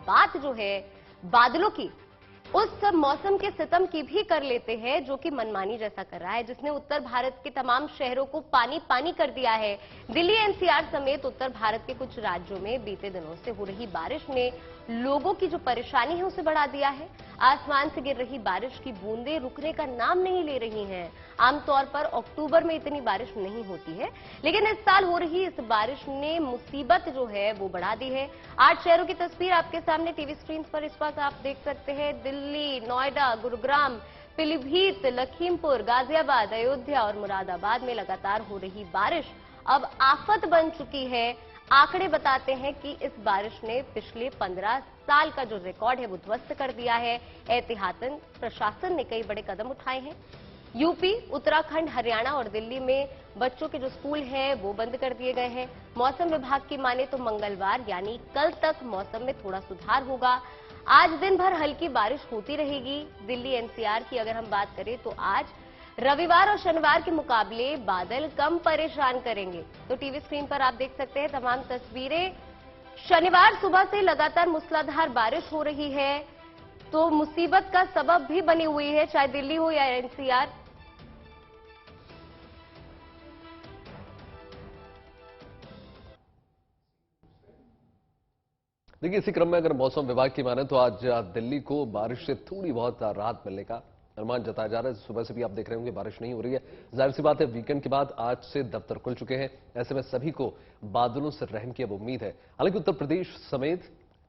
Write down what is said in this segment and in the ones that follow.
बात जो है बादलों की, उस मौसम के सितम की भी कर लेते हैं जो कि मनमानी जैसा कर रहा है, जिसने उत्तर भारत के तमाम शहरों को पानी पानी कर दिया है। दिल्ली एनसीआर समेत उत्तर भारत के कुछ राज्यों में बीते दिनों से हो रही बारिश ने लोगों की जो परेशानी है उसे बढ़ा दिया है। आसमान से गिर रही बारिश की बूंदें रुकने का नाम नहीं ले रही हैं। आमतौर पर अक्टूबर में इतनी बारिश नहीं होती है, लेकिन इस साल हो रही इस बारिश ने मुसीबत जो है वो बढ़ा दी है। 8 शहरों की तस्वीर आपके सामने टीवी स्क्रीन पर इस वक्त आप देख सकते हैं। दिल्ली, नोएडा, गुरुग्राम, पीलीभीत, लखीमपुर, गाजियाबाद, अयोध्या और मुरादाबाद में लगातार हो रही बारिश अब आफत बन चुकी है। आंकड़े बताते हैं कि इस बारिश ने पिछले 15 साल का जो रिकॉर्ड है वो ध्वस्त कर दिया है। एहतियातन प्रशासन ने कई बड़े कदम उठाए हैं। यूपी, उत्तराखंड, हरियाणा और दिल्ली में बच्चों के जो स्कूल हैं वो बंद कर दिए गए हैं। मौसम विभाग की माने तो मंगलवार यानी कल तक मौसम में थोड़ा सुधार होगा। आज दिन भर हल्की बारिश होती रहेगी। दिल्ली एनसीआर की अगर हम बात करें तो आज रविवार और शनिवार के मुकाबले बादल कम परेशान करेंगे। तो टीवी स्क्रीन पर आप देख सकते हैं तमाम तस्वीरें। शनिवार सुबह से लगातार मूसलाधार बारिश हो रही है, तो मुसीबत का सबब भी बनी हुई है, चाहे दिल्ली हो या एनसीआर। देखिए, इसी क्रम में अगर मौसम विभाग की माने तो आज दिल्ली को बारिश से थोड़ी बहुत राहत मिलने का अनुमान जताया जा रहा है। सुबह से भी आप देख रहे होंगे बारिश नहीं हो रही है। जाहिर सी बात है, वीकेंड के बाद आज से दफ्तर खुल चुके हैं। ऐसे में सभी को बादलों से रहम की अब उम्मीद है। हालांकि उत्तर प्रदेश समेत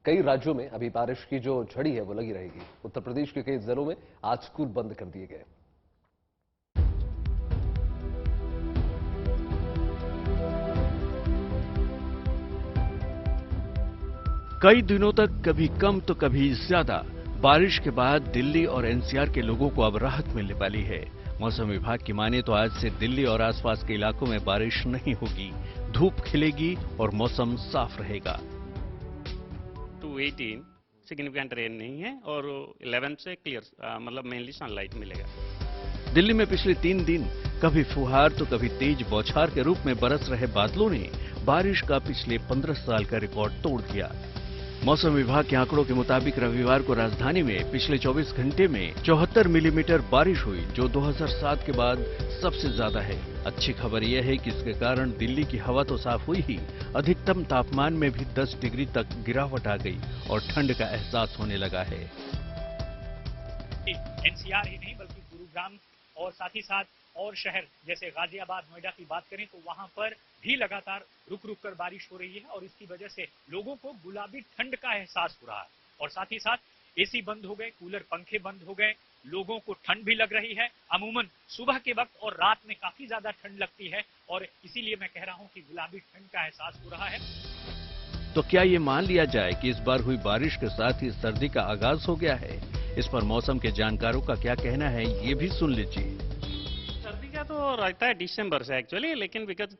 कई राज्यों में अभी बारिश की जो झड़ी है वो लगी रहेगी। उत्तर प्रदेश के कई जिलों में आज स्कूल बंद कर दिए गए। कई दिनों तक कभी कम तो कभी ज्यादा बारिश के बाद दिल्ली और एनसीआर के लोगों को अब राहत मिलने वाली है। मौसम विभाग की माने तो आज से दिल्ली और आसपास के इलाकों में बारिश नहीं होगी, धूप खिलेगी और मौसम साफ रहेगा। 218 सिग्निफिकेंट रेन नहीं है और 11 से क्लियर मतलब मेनली सनलाइट मिलेगा। दिल्ली में पिछले 3 दिन कभी फुहार तो कभी तेज बौछार के रूप में बरस रहे बादलों ने बारिश का पिछले 15 साल का रिकॉर्ड तोड़ दिया। मौसम विभाग के आंकड़ों के मुताबिक रविवार को राजधानी में पिछले 24 घंटे में 74 मिलीमीटर बारिश हुई, जो 2007 के बाद सबसे ज्यादा है। अच्छी खबर यह है कि इसके कारण दिल्ली की हवा तो साफ हुई ही, अधिकतम तापमान में भी 10 डिग्री तक गिरावट आ गई और ठंड का एहसास होने लगा है। एनसीआर ही नहीं बल्कि गुरुग्राम और साथ ही साथ और शहर जैसे गाजियाबाद, नोएडा की बात करें तो वहां पर भी लगातार रुक रुक कर बारिश हो रही है और इसकी वजह से लोगों को गुलाबी ठंड का एहसास हो रहा है। और साथ ही साथ एसी बंद हो गए, कूलर पंखे बंद हो गए, लोगों को ठंड भी लग रही है। अमूमन सुबह के वक्त और रात में काफी ज्यादा ठंड लगती है और इसीलिए मैं कह रहा हूं कि गुलाबी ठंड का एहसास हो रहा है। तो क्या ये मान लिया जाए कि इस बार हुई बारिश के साथ ही सर्दी का आगाज हो गया है? इस पर मौसम के जानकारों का क्या कहना है, ये भी सुन लीजिए। सर्दी का तो रहता है दिसंबर से एक्चुअली, लेकिन बिकॉज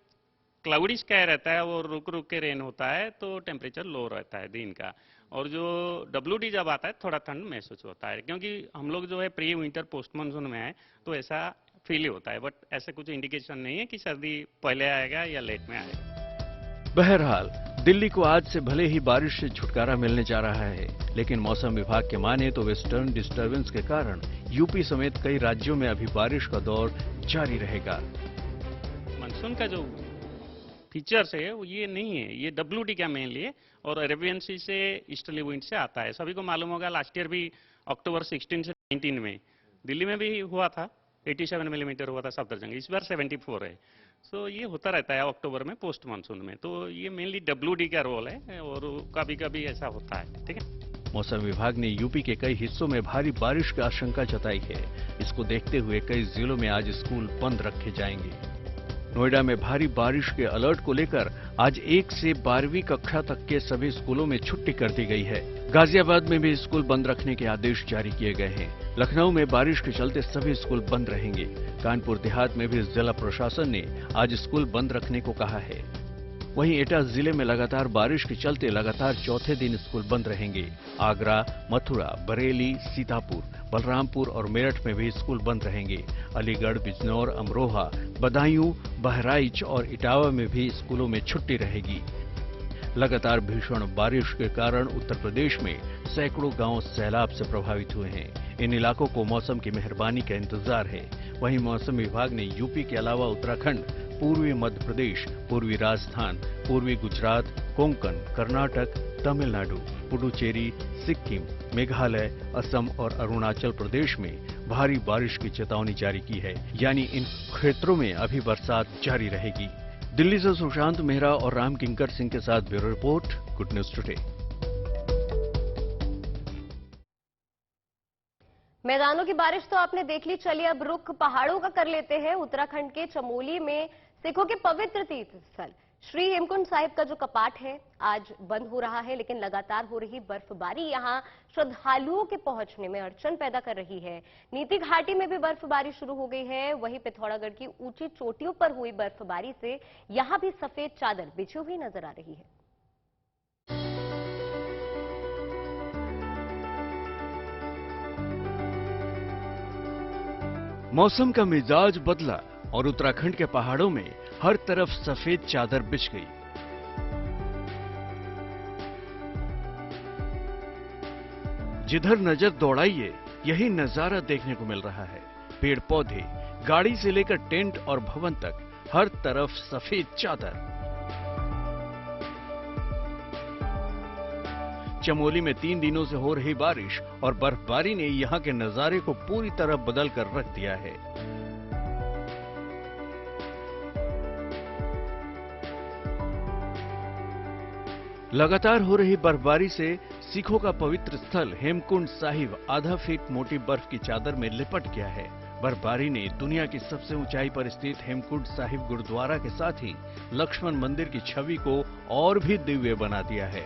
क्लाउडी स्काई रहता है और रुक रुक के रेन होता है तो टेम्परेचर लो रहता है दिन का। और जो WD जब आता है थोड़ा ठंड महसूस होता है, क्योंकि हम लोग जो है प्री विंटर पोस्ट मानसून में है तो ऐसा फील होता है। बट ऐसे कुछ इंडिकेशन नहीं है कि सर्दी पहले आएगा या लेट में आएगा। बहरहाल दिल्ली को आज से भले ही बारिश से छुटकारा मिलने जा रहा है, लेकिन मौसम विभाग के माने तो वेस्टर्न डिस्टर्बेंस के कारण यूपी समेत कई राज्यों में अभी बारिश का दौर जारी रहेगा। मानसून का जो फीचर्स है वो ये नहीं है, ये WD का मेनली है और अरेबियन सी से ईस्टर्ली विंड से आता है। सभी को मालूम होगा लास्ट ईयर भी अक्टूबर 16 से 19 में दिल्ली में भी हुआ था, 87 मिलीमीटर हुआ था सफदरजंग, इस बार 74 है। सो ये होता रहता है अक्टूबर में पोस्ट मानसून में, तो ये मेनली WD का रोल है और कभी कभी ऐसा होता है। ठीक है। मौसम विभाग ने यूपी के कई हिस्सों में भारी बारिश की आशंका जताई है। इसको देखते हुए कई जिलों में आज स्कूल बंद रखे जाएंगे। नोएडा में भारी बारिश के अलर्ट को लेकर आज 1 से 12वीं कक्षा तक के सभी स्कूलों में छुट्टी कर दी गई है। गाजियाबाद में भी स्कूल बंद रखने के आदेश जारी किए गए हैं। लखनऊ में बारिश के चलते सभी स्कूल बंद रहेंगे। कानपुर देहात में भी जिला प्रशासन ने आज स्कूल बंद रखने को कहा है। वहीं एटा जिले में लगातार बारिश के चलते लगातार चौथे दिन स्कूल बंद रहेंगे। आगरा, मथुरा, बरेली, सीतापुर, बलरामपुर और मेरठ में भी स्कूल बंद रहेंगे। अलीगढ़, बिजनौर, अमरोहा, बदायूं, बहराइच और इटावा में भी स्कूलों में छुट्टी रहेगी। लगातार भीषण बारिश के कारण उत्तर प्रदेश में सैकड़ों गांव सैलाब से प्रभावित हुए हैं। इन इलाकों को मौसम की मेहरबानी का इंतजार है। वहीं मौसम विभाग ने यूपी के अलावा उत्तराखंड, पूर्वी मध्य प्रदेश, पूर्वी राजस्थान, पूर्वी गुजरात, कोंकण, कर्नाटक, तमिलनाडु, पुडुचेरी, सिक्किम, मेघालय, असम और अरुणाचल प्रदेश में भारी बारिश की चेतावनी जारी की है। यानी इन क्षेत्रों में अभी बरसात जारी रहेगी। दिल्ली से सुशांत मेहरा और राम किंकर सिंह के साथ bureau report, good news today. मैदानों की बारिश तो आपने देख ली, चलिए अब रुख पहाड़ों का कर लेते हैं। उत्तराखंड के चमोली में सिखों के पवित्र तीर्थ स्थल श्री हेमकुंड साहिब का जो कपाट है आज बंद हो रहा है, लेकिन लगातार हो रही बर्फबारी यहां श्रद्धालुओं के पहुंचने में अड़चन पैदा कर रही है। नीति घाटी में भी बर्फबारी शुरू हो गई है। वहीं पिथौरागढ़ की ऊंची चोटियों पर हुई बर्फबारी से यहां भी सफेद चादर बिछी हुई नजर आ रही है। मौसम का मिजाज बदला और उत्तराखंड के पहाड़ों में हर तरफ सफेद चादर बिछ गई। जिधर नजर दौड़ाइए यही नजारा देखने को मिल रहा है। पेड़ पौधे, गाड़ी से लेकर टेंट और भवन तक हर तरफ सफेद चादर। चमोली में 3 दिनों से हो रही बारिश और बर्फबारी ने यहां के नजारे को पूरी तरह बदल कर रख दिया है। लगातार हो रही बर्फबारी से सिखों का पवित्र स्थल हेमकुंड साहिब आधा फीट मोटी बर्फ की चादर में लिपट गया है। बर्फबारी ने दुनिया की सबसे ऊंचाई पर स्थित हेमकुंड साहिब गुरुद्वारा के साथ ही लक्ष्मण मंदिर की छवि को और भी दिव्य बना दिया है।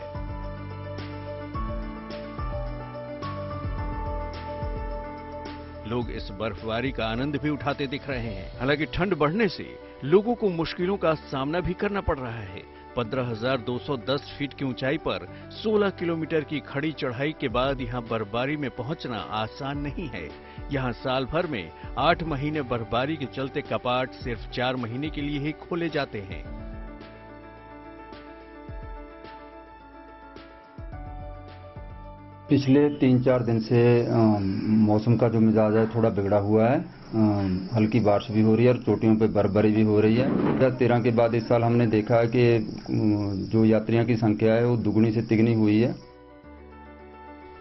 लोग इस बर्फबारी का आनंद भी उठाते दिख रहे हैं। हालांकि ठंड बढ़ने से लोगों को मुश्किलों का सामना भी करना पड़ रहा है। 15,210 फीट की ऊंचाई पर 16 किलोमीटर की खड़ी चढ़ाई के बाद यहां बर्फबारी में पहुंचना आसान नहीं है। यहां साल भर में 8 महीने बर्फबारी के चलते कपाट सिर्फ 4 महीने के लिए ही खोले जाते हैं। पिछले 3-4 दिन से मौसम का जो मिजाज है थोड़ा बिगड़ा हुआ है। हल्की बारिश भी हो रही है और चोटियों पे बर्फबारी भी हो रही है। 2013 के बाद इस साल हमने देखा है कि जो यात्रियों की संख्या है वो दुगनी से तिगनी हुई है।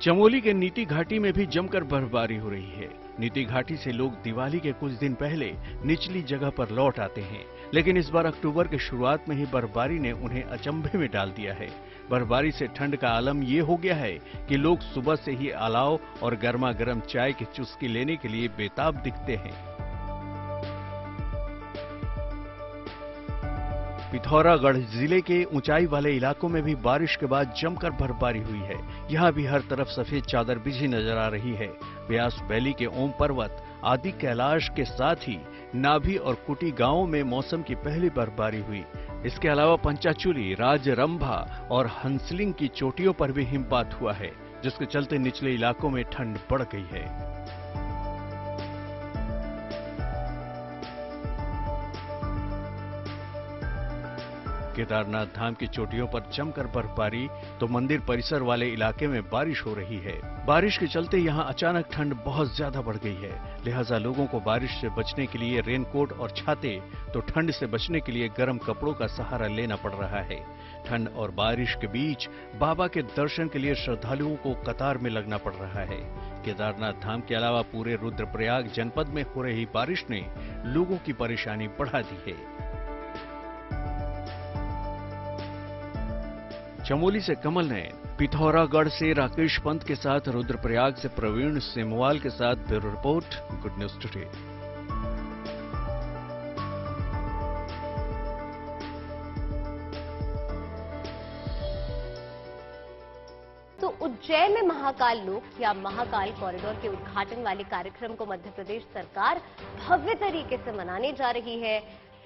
चमोली के नीति घाटी में भी जमकर बर्फबारी हो रही है। नीति घाटी से लोग दिवाली के कुछ दिन पहले निचली जगह पर लौट आते हैं, लेकिन इस बार अक्टूबर के शुरुआत में ही बर्फबारी ने उन्हें अचंभे में डाल दिया है। बर्फबारी से ठंड का आलम ये हो गया है कि लोग सुबह से ही अलाव और गर्मा गर्म चाय की चुस्की लेने के लिए बेताब दिखते हैं। पिथौरागढ़ जिले के ऊंचाई वाले इलाकों में भी बारिश के बाद जमकर बर्फबारी हुई है। यहां भी हर तरफ सफेद चादर बिछी नजर आ रही है। व्यास वैली के ओम पर्वत, आदि कैलाश के साथ ही नाभी और कुटी गांवों में मौसम की पहली बर्फबारी हुई। इसके अलावा पंचाचूली, राजरंभा और हंसलिंग की चोटियों पर भी हिमपात हुआ है, जिसके चलते निचले इलाकों में ठंड बढ़ गई है। केदारनाथ धाम की चोटियों पर जमकर बर्फबारी तो मंदिर परिसर वाले इलाके में बारिश हो रही है। बारिश के चलते यहां अचानक ठंड बहुत ज्यादा बढ़ गई है, लिहाजा लोगों को बारिश से बचने के लिए रेनकोट और छाते तो ठंड से बचने के लिए गर्म कपड़ों का सहारा लेना पड़ रहा है। ठंड और बारिश के बीच बाबा के दर्शन के लिए श्रद्धालुओं को कतार में लगना पड़ रहा है। केदारनाथ धाम के अलावा पूरे रुद्रप्रयाग जनपद में हो रही बारिश ने लोगों की परेशानी बढ़ा दी है। चमोली से कमल नयन, पिथौरागढ़ से राकेश पंत के साथ रुद्रप्रयाग से प्रवीण सेमवाल के साथ bureau report, good news today. तो उज्जैन में महाकाल लोक या महाकाल कॉरिडोर के उद्घाटन वाले कार्यक्रम को मध्य प्रदेश सरकार भव्य तरीके से मनाने जा रही है।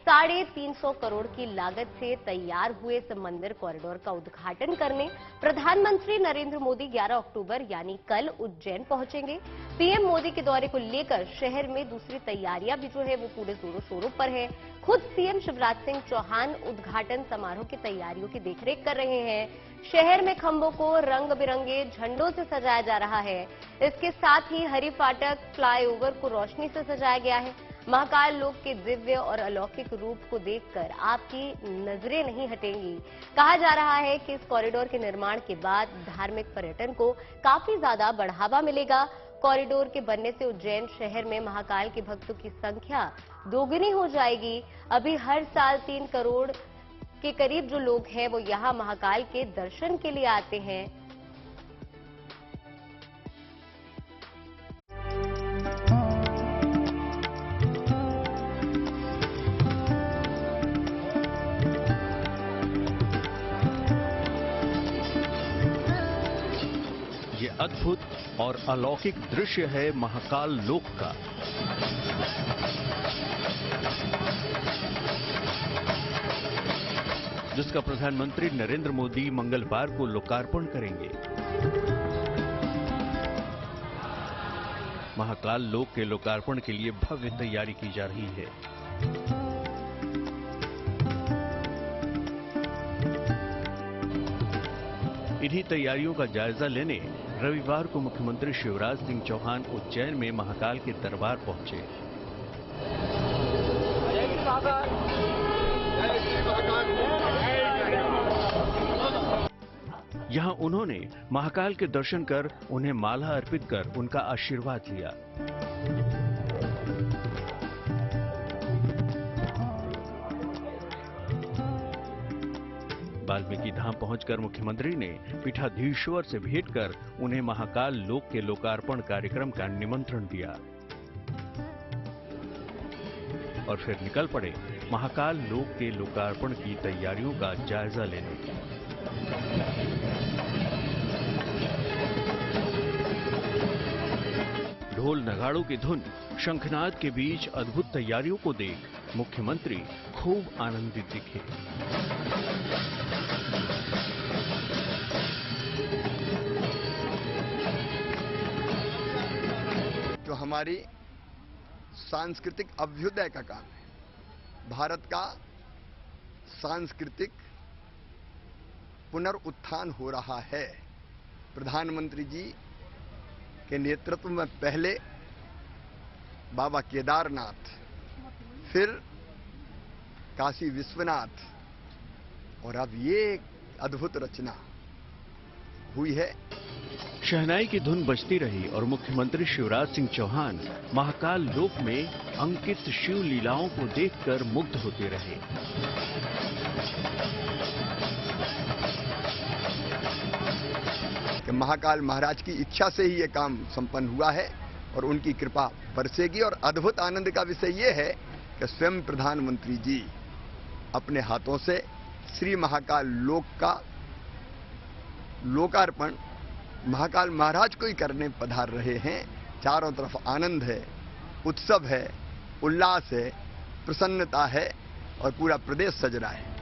350 करोड़ की लागत से तैयार हुए इस मंदिर कॉरिडोर का उद्घाटन करने प्रधानमंत्री नरेंद्र मोदी 11 अक्टूबर यानी कल उज्जैन पहुंचेंगे। पीएम मोदी के दौरे को लेकर शहर में दूसरी तैयारियां भी जो है वो पूरे जोरों शोरों पर है। खुद सीएम शिवराज सिंह चौहान उद्घाटन समारोह की तैयारियों की देखरेख कर रहे हैं। शहर में खंभों को रंग बिरंगे झंडों से सजाया जा रहा है। इसके साथ ही हरि फाटक फ्लाईओवर को रोशनी से सजाया गया है। महाकाल लोक के दिव्य और अलौकिक रूप को देखकर आपकी नजरें नहीं हटेंगी। कहा जा रहा है कि इस कॉरिडोर के निर्माण के बाद धार्मिक पर्यटन को काफी ज्यादा बढ़ावा मिलेगा। कॉरिडोर के बनने से उज्जैन शहर में महाकाल के भक्तों की संख्या दोगुनी हो जाएगी। अभी हर साल 3 करोड़ के करीब जो लोग हैं वो यहां महाकाल के दर्शन के लिए आते हैं। ये अद्भुत और अलौकिक दृश्य है महाकाल लोक का। जिसका प्रधानमंत्री नरेंद्र मोदी मंगलवार को लोकार्पण करेंगे। महाकाल लोक के लोकार्पण के लिए भव्य तैयारी की जा रही है। इन्हीं तैयारियों का जायजा लेने रविवार को मुख्यमंत्री शिवराज सिंह चौहान उज्जैन में महाकाल के दरबार पहुंचे। यहां उन्होंने महाकाल के दर्शन कर उन्हें माला अर्पित कर उनका आशीर्वाद लिया। वाल्मीकि धाम पहुंचकर मुख्यमंत्री ने पीठाधीश्वर से भेंट कर उन्हें महाकाल लोक के लोकार्पण कार्यक्रम का निमंत्रण दिया और फिर निकल पड़े महाकाल लोक के लोकार्पण की तैयारियों का जायजा लेने। ढोल नगाड़ों की धुन, शंखनाद के बीच अद्भुत तैयारियों को देख मुख्यमंत्री खूब आनंदित दिखे। जो हमारी सांस्कृतिक अभ्युदय का काम है, भारत का सांस्कृतिक पुनरुत्थान हो रहा है। प्रधानमंत्री जी के नेतृत्व में पहले बाबा केदारनाथ, फिर काशी विश्वनाथ और अब ये अद्भुत रचना हुई है। शहनाई की धुन बजती रही और मुख्यमंत्री शिवराज सिंह चौहान महाकाल लोक में अंकित शिव लीलाओं को देखकर मुग्ध होते रहे। कि महाकाल महाराज की इच्छा से ही ये काम संपन्न हुआ है और उनकी कृपा बरसेगी। और अद्भुत आनंद का विषय ये है कि स्वयं प्रधानमंत्री जी अपने हाथों से श्री महाकाल लोक का लोकार्पण महाकाल महाराज को ही करने पधार रहे हैं। चारों तरफ आनंद है, उत्सव है, उल्लास है, प्रसन्नता है और पूरा प्रदेश सज रहा है।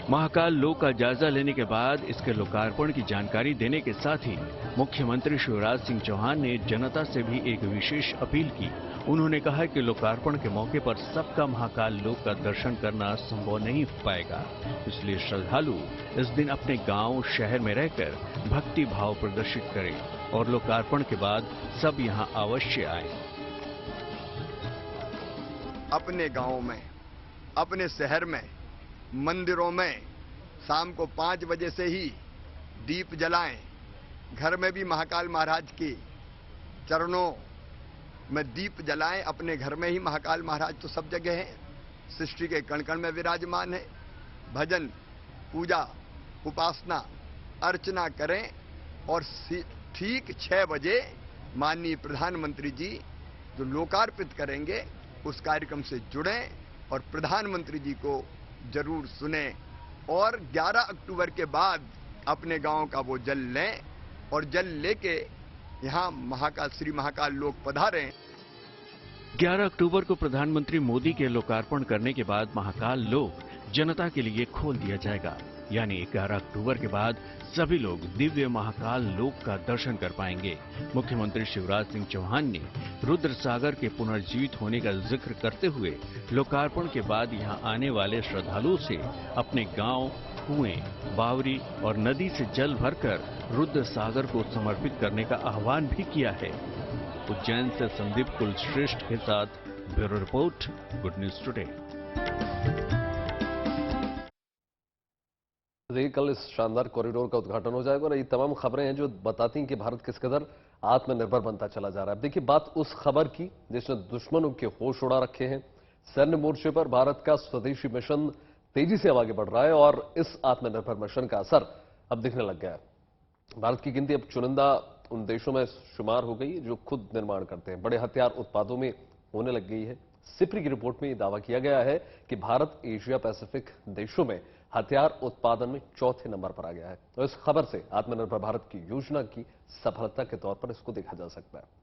महाकाल लोक का जायजा लेने के बाद इसके लोकार्पण की जानकारी देने के साथ ही मुख्यमंत्री शिवराज सिंह चौहान ने जनता से भी एक विशेष अपील की। उन्होंने कहा कि लोकार्पण के मौके पर सबका महाकाल लोक का दर्शन करना संभव नहीं हो पाएगा, इसलिए श्रद्धालु इस दिन अपने गांव शहर में रहकर भक्ति भाव प्रदर्शित करें और लोकार्पण के बाद सब यहां अवश्य आएं। अपने गांव में, अपने शहर में, मंदिरों में शाम को 5 बजे से ही दीप जलाएं। घर में भी महाकाल महाराज के चरणों में दीप जलाएं। अपने घर में ही महाकाल महाराज तो सब जगह हैं, सृष्टि के कण कण में विराजमान है। भजन, पूजा, उपासना, अर्चना करें और ठीक 6 बजे माननीय प्रधानमंत्री जी जो लोकार्पित करेंगे उस कार्यक्रम से जुड़ें और प्रधानमंत्री जी को जरूर सुने। और 11 अक्टूबर के बाद अपने गांव का वो जल लें और जल लेके यहाँ महाकाल श्री महाकाल लोक पधारें। 11 अक्टूबर को प्रधानमंत्री मोदी के लोकार्पण करने के बाद महाकाल लोक जनता के लिए खोल दिया जाएगा। यानी 11 अक्टूबर के बाद सभी लोग दिव्य महाकाल लोक का दर्शन कर पाएंगे। मुख्यमंत्री शिवराज सिंह चौहान ने रुद्र सागर के पुनर्जीवित होने का जिक्र करते हुए लोकार्पण के बाद यहां आने वाले श्रद्धालुओं से अपने गांव, कुएं, बावरी और नदी से जल भरकर रुद्र सागर को समर्पित करने का आह्वान भी किया है। उज्जैन से संदीप कुलश्रेष्ठ के साथ bureau report, good news today. देखिए, कल इस शानदार कॉरिडोर का उद्घाटन हो जाएगा और ये तमाम खबरें हैं जो बताती हैं कि भारत किस कदर आत्मनिर्भर बनता चला जा रहा है। अब देखिए, बात उस खबर की जिसने दुश्मनों के होश उड़ा रखे हैं। सैन्य मोर्चे पर भारत का स्वदेशी मिशन तेजी से आगे बढ़ रहा है और इस आत्मनिर्भर मिशन का असर अब दिखने लग गया है। भारत की गिनती अब चुनिंदा उन देशों में शुमार हो गई जो खुद निर्माण करते हैं, बड़े हथियार उत्पादों में होने लग गई है। सिप्री की रिपोर्ट में यह दावा किया गया है कि भारत एशिया पैसिफिक देशों में हथियार उत्पादन में चौथे नंबर पर आ गया है। तो इस खबर से आत्मनिर्भर भारत की योजना की सफलता के तौर पर इसको देखा जा सकता है।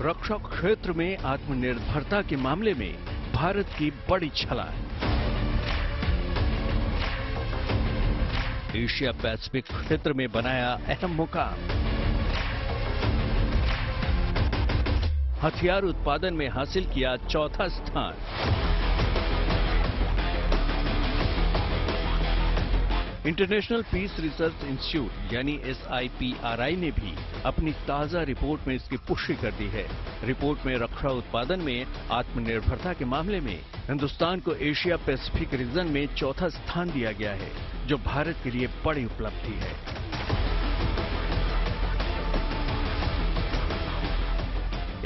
रक्षा क्षेत्र में आत्मनिर्भरता के मामले में भारत की बड़ी छलांग। एशिया पैसिफिक क्षेत्र में बनाया अहम मुकाम। हथियार उत्पादन में हासिल किया चौथा स्थान। इंटरनेशनल पीस रिसर्च इंस्टीट्यूट यानी SIPRI ने भी अपनी ताजा रिपोर्ट में इसकी पुष्टि कर दी है। रिपोर्ट में रक्षा उत्पादन में आत्मनिर्भरता के मामले में हिंदुस्तान को एशिया पैसिफिक रीजन में चौथा स्थान दिया गया है, जो भारत के लिए बड़ी उपलब्धि है।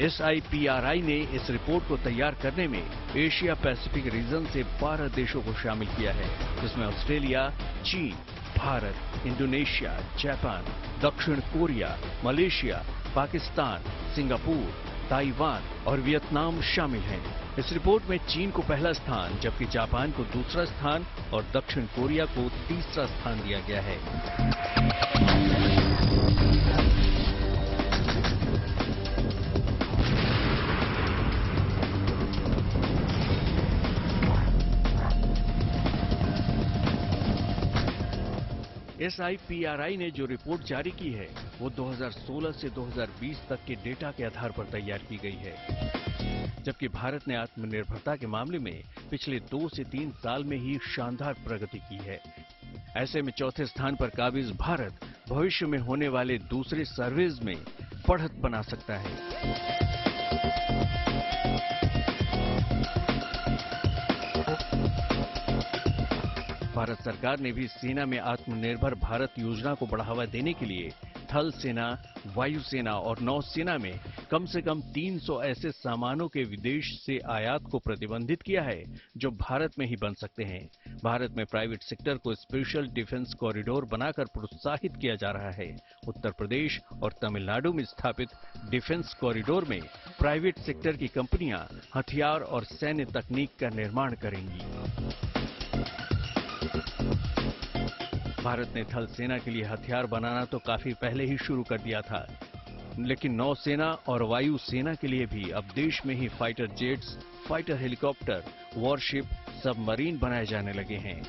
SIPRI ने इस रिपोर्ट को तैयार करने में एशिया पैसिफिक रीजन से 12 देशों को शामिल किया है, जिसमें ऑस्ट्रेलिया, चीन, भारत, इंडोनेशिया, जापान, दक्षिण Korea, Malaysia, Pakistan, Singapore, Taiwan और वियतनाम शामिल हैं। इस रिपोर्ट में चीन को पहला स्थान, जबकि जापान को दूसरा स्थान और दक्षिण कोरिया को तीसरा स्थान दिया गया है। SIPRI ने जो रिपोर्ट जारी की है वो 2016 से 2020 तक के डेटा के आधार पर तैयार की गई है, जबकि भारत ने आत्मनिर्भरता के मामले में पिछले 2 से 3 साल में ही शानदार प्रगति की है। ऐसे में चौथे स्थान पर काबिज भारत भविष्य में होने वाले दूसरे सर्वेज में बढ़त बना सकता है। भारत सरकार ने भी सेना में आत्मनिर्भर भारत योजना को बढ़ावा देने के लिए थल सेना, वायुसेना और नौसेना में कम से कम 300 ऐसे सामानों के विदेश से आयात को प्रतिबंधित किया है जो भारत में ही बन सकते हैं। भारत में प्राइवेट सेक्टर को स्पेशल डिफेंस कॉरिडोर बनाकर प्रोत्साहित किया जा रहा है। उत्तर प्रदेश और तमिलनाडु में स्थापित डिफेंस कॉरिडोर में प्राइवेट सेक्टर की कंपनियां हथियार और सैन्य तकनीक का निर्माण करेंगी। भारत ने थल सेना के लिए हथियार बनाना तो काफी पहले ही शुरू कर दिया था, लेकिन नौसेना और वायु सेना के लिए भी अब देश में ही fighter jets, fighter helicopter, warship, submarine बनाए जाने लगे हैं।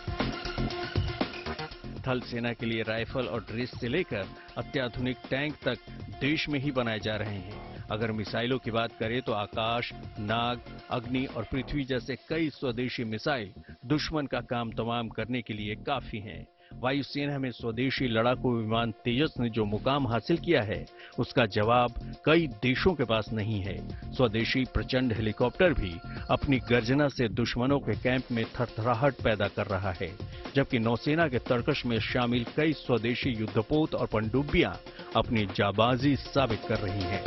थल सेना के लिए राइफल और ड्रेस से लेकर अत्याधुनिक टैंक तक देश में ही बनाए जा रहे हैं। अगर मिसाइलों की बात करें तो आकाश, नाग, अग्नि और पृथ्वी जैसे कई स्वदेशी मिसाइल दुश्मन का काम तमाम करने के लिए काफी हैं। वायुसेना में स्वदेशी लड़ाकू विमान तेजस ने जो मुकाम हासिल किया है, उसका जवाब कई देशों के पास नहीं है। स्वदेशी प्रचंड हेलीकॉप्टर भी अपनी गर्जना से दुश्मनों के कैंप में थरथराहट पैदा कर रहा है, जबकि नौसेना के तर्कश में शामिल कई स्वदेशी युद्धपोत और पनडुब्बियां अपनी जाबाजी साबित कर रही हैं।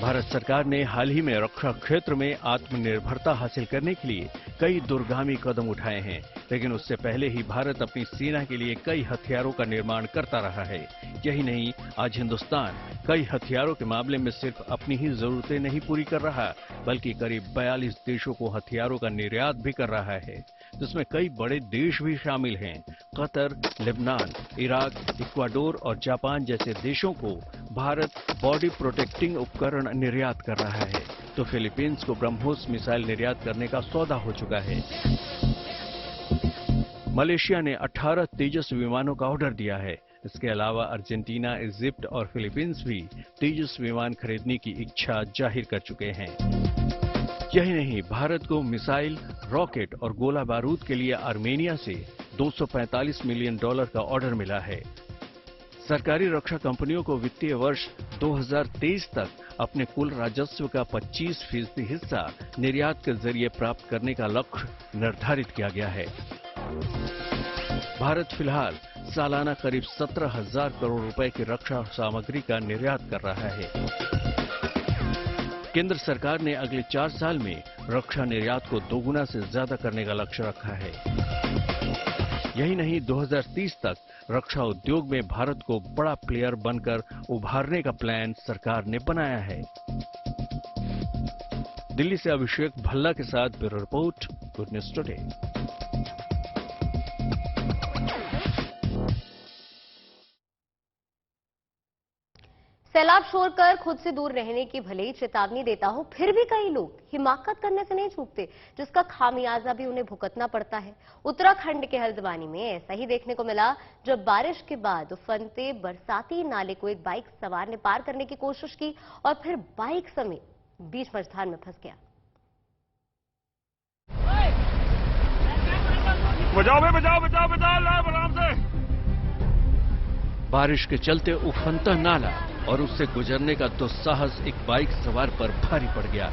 भारत सरकार ने हाल ही में रक्षा क्षेत्र में आत्मनिर्भरता हासिल करने के लिए कई दूरगामी कदम उठाए हैं, लेकिन उससे पहले ही भारत अपनी सेना के लिए कई हथियारों का निर्माण करता रहा है। यही नहीं, आज हिंदुस्तान कई हथियारों के मामले में सिर्फ अपनी ही जरूरतें नहीं पूरी कर रहा, बल्कि करीब 42 देशों को हथियारों का निर्यात भी कर रहा है, जिसमें कई बड़े देश भी शामिल हैं। कतर, लेबनान, इराक, इक्वाडोर और जापान जैसे देशों को भारत बॉडी प्रोटेक्टिंग उपकरण निर्यात कर रहा है, तो फिलीपींस को ब्रह्मोस मिसाइल निर्यात करने का सौदा हो चुका है। मलेशिया ने 18 तेजस विमानों का ऑर्डर दिया है। इसके अलावा अर्जेंटीना, इजिप्ट और फिलीपींस भी तेजस विमान खरीदने की इच्छा जाहिर कर चुके हैं। यही नहीं, भारत को मिसाइल, रॉकेट और गोला बारूद के लिए आर्मेनिया से $245 मिलियन का ऑर्डर मिला है। सरकारी रक्षा कंपनियों को वित्तीय वर्ष 2023 तक अपने कुल राजस्व का 25% हिस्सा निर्यात के जरिए प्राप्त करने का लक्ष्य निर्धारित किया गया है। भारत फिलहाल सालाना करीब 17,000 करोड़ रुपए की रक्षा सामग्री का निर्यात कर रहा है। केंद्र सरकार ने अगले 4 साल में रक्षा निर्यात को दोगुना से ज्यादा करने का लक्ष्य रखा है। यही नहीं, 2030 तक रक्षा उद्योग में भारत को बड़ा प्लेयर बनकर उभारने का प्लान सरकार ने बनाया है। दिल्ली से अभिषेक भल्ला के साथ bureau report, good news today. सैलाब छोड़कर खुद से दूर रहने की भले ही चेतावनी देता हो, फिर भी कई लोग हिमाकत करने से नहीं चूकते, जिसका खामियाजा भी उन्हें भुगतना पड़ता है। उत्तराखंड के हल्द्वानी में ऐसा ही देखने को मिला, जब बारिश के बाद उफनते बरसाती नाले को एक बाइक सवार ने पार करने की कोशिश की और फिर बाइक समेत बीच मझधार में फंस गया। बचाओ भाई, बचाओ बचाओ बचाओ, आराम से। बारिश के चलते उफनता नाला और उससे गुजरने का दुस्साहस एक बाइक सवार पर भारी पड़ गया।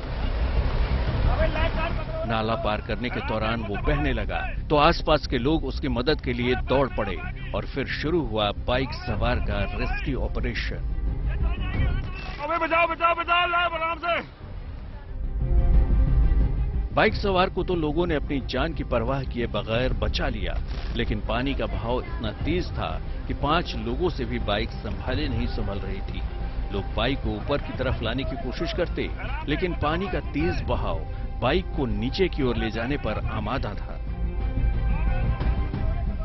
नाला पार करने के दौरान वो बहने लगा तो आसपास के लोग उसकी मदद के लिए दौड़ पड़े और फिर शुरू हुआ बाइक सवार का रेस्क्यू ऑपरेशन। अबे बचाओ बचाओ बचाओ, आराम से। बाइक सवार को तो लोगों ने अपनी जान की परवाह किए बगैर बचा लिया, लेकिन पानी का बहाव इतना तेज था कि 5 लोगों से भी बाइक संभाले नहीं संभल रही थी। लोग बाइक को ऊपर की तरफ लाने की कोशिश करते, लेकिन पानी का तेज बहाव बाइक को नीचे की ओर ले जाने पर आमादा था।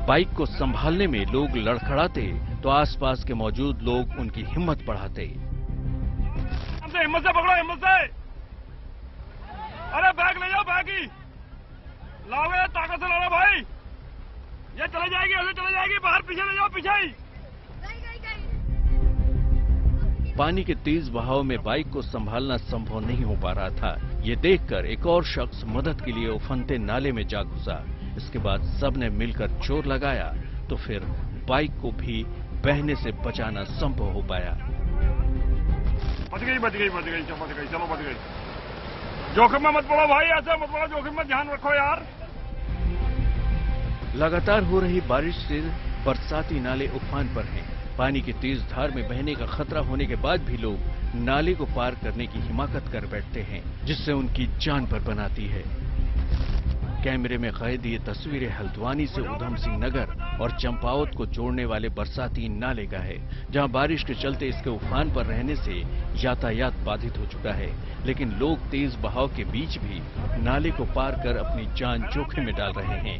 बाइक को संभालने में लोग लड़खड़ाते तो आसपास के मौजूद लोग उनकी हिम्मत बढ़ाते। हिम्मत से पकड़ो, हिम्मत से। अरे बैग ले जाओ, बैग ही लाओ, ताकत से लाओ भाई, ये चले जाएगी, ऐसे चले जाएगी, बाहर पीछे ले जाओ, पीछे ही। पानी के तेज बहाव में बाइक को संभालना संभव नहीं हो पा रहा था। ये देखकर एक और शख्स मदद के लिए उफनते नाले में जा घुसा। इसके बाद सबने मिलकर जोर लगाया तो फिर बाइक को भी बहने से बचाना संभव हो पाया। बच गई, बच गई, बच गई, बच गई, चलो बच गई। जोखिम में मत पड़ो भाई, ऐसे मत पड़ो, जोखिम में ध्यान रखो यार। लगातार हो रही बारिश से बरसाती नाले उफान पर हैं। पानी की तेज धार में बहने का खतरा होने के बाद भी लोग नाले को पार करने की हिमाकत कर बैठते हैं, जिससे उनकी जान पर बनाती है। कैमरे में कैद ये तस्वीरें हल्द्वानी से उधम सिंह नगर और चंपावत को जोड़ने वाले बरसाती नाले का है, जहां बारिश के चलते इसके उफान पर रहने से यातायात बाधित हो चुका है, लेकिन लोग तेज बहाव के बीच भी नाले को पार कर अपनी जान जोखिम में डाल रहे हैं।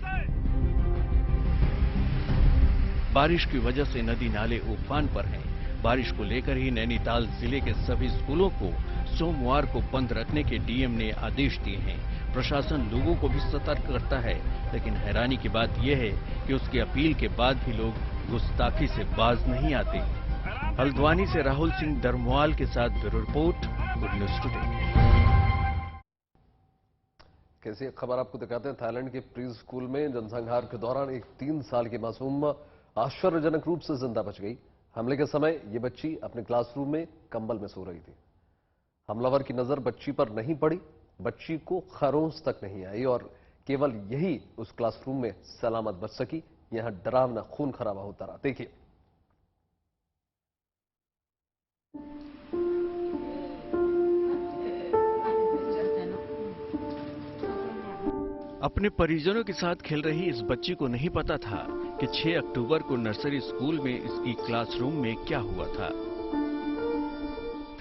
बारिश की वजह से नदी नाले उफान पर हैं। बारिश को लेकर ही नैनीताल जिले के सभी स्कूलों को सोमवार को बंद रखने के डीएम ने आदेश दिए हैं। प्रशासन लोगों को भी सतर्क करता है, लेकिन हैरानी की बात यह है कि उसकी अपील के बाद भी लोग गुस्ताखी से बाज नहीं आते। हल्द्वानी से राहुल सिंह दरमुआल के साथ bureau report, good news today. कैसी खबर आपको दिखाते हैं। थाईलैंड के प्री स्कूल में जनसंहार के दौरान एक 3 साल की मासूम आश्चर्यजनक रूप से जिंदा बच गई। हमले के समय ये बच्ची अपने क्लासरूम में कंबल में सो रही थी। हमलावर की नजर बच्ची पर नहीं पड़ी, बच्ची को खरोंच तक नहीं आई और केवल यही उस क्लासरूम में सलामत बच सकी। यहां डरावना खून खराबा होता रहा। देखिए। अपने परिजनों के साथ खेल रही इस बच्ची को नहीं पता था कि 6 अक्टूबर को नर्सरी स्कूल में इसकी क्लासरूम में क्या हुआ था।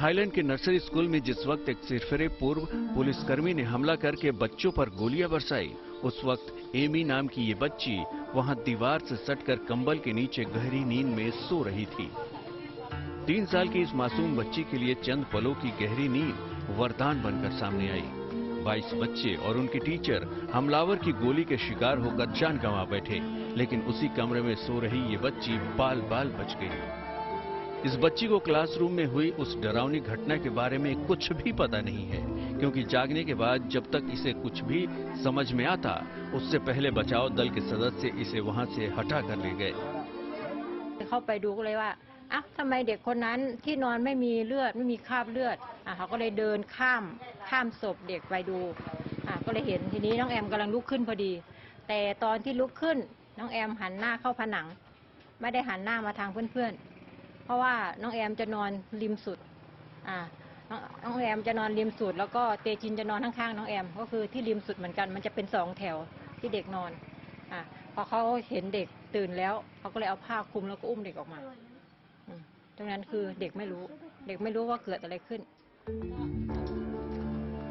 थाईलैंड के नर्सरी स्कूल में जिस वक्त एक सिरफिरे पूर्व पुलिसकर्मी ने हमला करके बच्चों पर गोलियां बरसाई, उस वक्त एमी नाम की ये बच्ची वहां दीवार से सटकर कंबल के नीचे गहरी नींद में सो रही थी। 3 साल की इस मासूम बच्ची के लिए चंद पलों की गहरी नींद वरदान बनकर सामने आई। 22 बच्चे और उनके टीचर हमलावर की गोली के शिकार होकर जान गंवा बैठे, लेकिन उसी कमरे में सो रही ये बच्ची बाल बाल बच गई। इस बच्ची को क्लासरूम में हुई उस डरावनी घटना के बारे में कुछ भी पता नहीं है, क्योंकि जागने के बाद जब तक इसे कुछ भी समझ में आता, उससे पहले बचाव दल के सदस्य इसे वहां से हटा कर ले गए। เข้าไปดูก็เลยว่าอ้าวทำไมเด็กคนนั้นที่นอนไม่มีเลือดไม่มีคราบเลือดเขาก็เลยเดินข้ามศพเด็กไปดูก็เลยเห็นทีนี้น้องแอมกำลังลุกขึ้นพอดีแต่ตอนที่ลุกขึ้นน้องแอมหันหน้าเข้าผนังไม่ได้หันหน้ามาทางเพื่อนๆเพราะว่าน้องแอมจะนอนริมสุดน้องแอมจะนอนริมสุดแล้วก็เตจินจะนอนข้างๆน้องแอมก็คือที่ริมสุดเหมือนกันมันจะเป็น2 แถวที่เด็กนอนพอเขาเห็นเด็กตื่นแล้วเขาก็เลยเอาผ้าคลุมแล้วก็อุ้มเด็กออกมาตรงนั้นคือเด็กไม่รู้ว่าเกิดอะไรขึ้น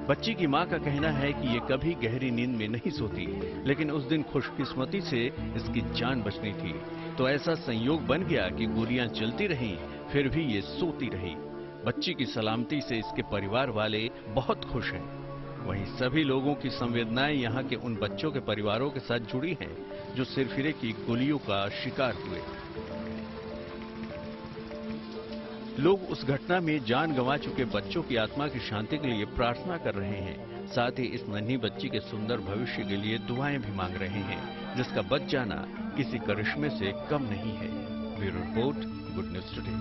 बच्ची की मां का कहना है कि ये कभी गहरी नींद में नहीं सोती, लेकिन उस दिन खुशकिस्मती से इसकी जान बचनी थी, तो ऐसा संयोग बन गया कि गोलियां चलती रहीं, फिर भी ये सोती रही। बच्ची की सलामती से इसके परिवार वाले बहुत खुश हैं। वहीं सभी लोगों की संवेदनाएं यहाँ के उन बच्चों के परिवारों के साथ जुड़ी हैं जो सिरफिरे की गोलियों का शिकार हुए। लोग उस घटना में जान गंवा चुके बच्चों की आत्मा की शांति के लिए प्रार्थना कर रहे हैं। साथ ही इस नन्ही बच्ची के सुंदर भविष्य के लिए दुआएं भी मांग रहे हैं, जिसका बच जाना किसी करिश्मे से कम नहीं है। Bureau report, good news today.